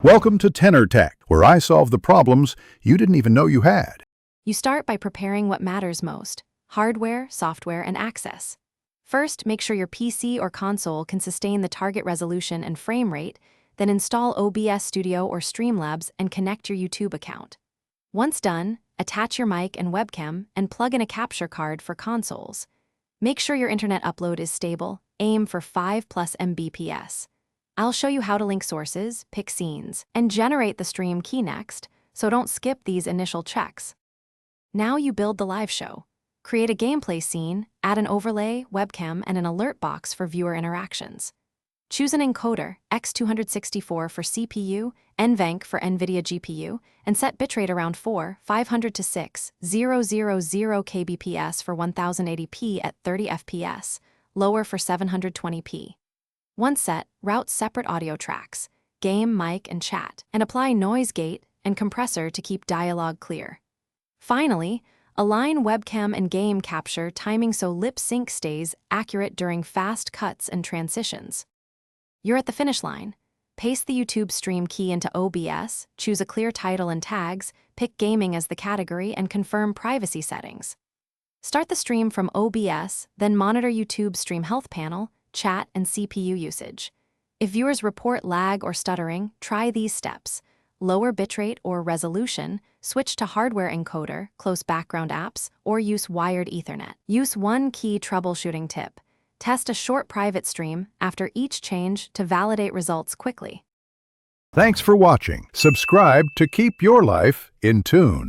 Welcome to Tenor Tech, where I solve the problems you didn't even know you had. You start by preparing what matters most: hardware, software, and access. First, make sure your PC or console can sustain the target resolution and frame rate, then install OBS Studio or Streamlabs and connect your YouTube account. Once done, attach your mic and webcam and plug in a capture card for consoles. Make sure your internet upload is stable, aim for 5+ Mbps. I'll show you how to link sources, pick scenes, and generate the stream key next, so don't skip these initial checks. Now you build the live show. Create a gameplay scene, add an overlay, webcam, and an alert box for viewer interactions. Choose an encoder, X264 for CPU, NVENC for NVIDIA GPU, and set bitrate around 500 to 6,000 kbps for 1080p at 30 fps, lower for 720p. Once set, route separate audio tracks, game, mic, and chat, and apply noise gate and compressor to keep dialogue clear. Finally, align webcam and game capture timing so lip sync stays accurate during fast cuts and transitions. You're at the finish line. Paste the YouTube stream key into OBS, choose a clear title and tags, pick gaming as the category, and confirm privacy settings. Start the stream from OBS, then monitor YouTube Stream Health Panel, chat, and CPU usage. If viewers report lag or stuttering, try these steps. Lower bitrate or resolution, switch to hardware encoder, close background apps, or use wired Ethernet. Use one key troubleshooting tip. Test a short private stream after each change to validate results quickly. Thanks for watching. Subscribe to keep your life in tune.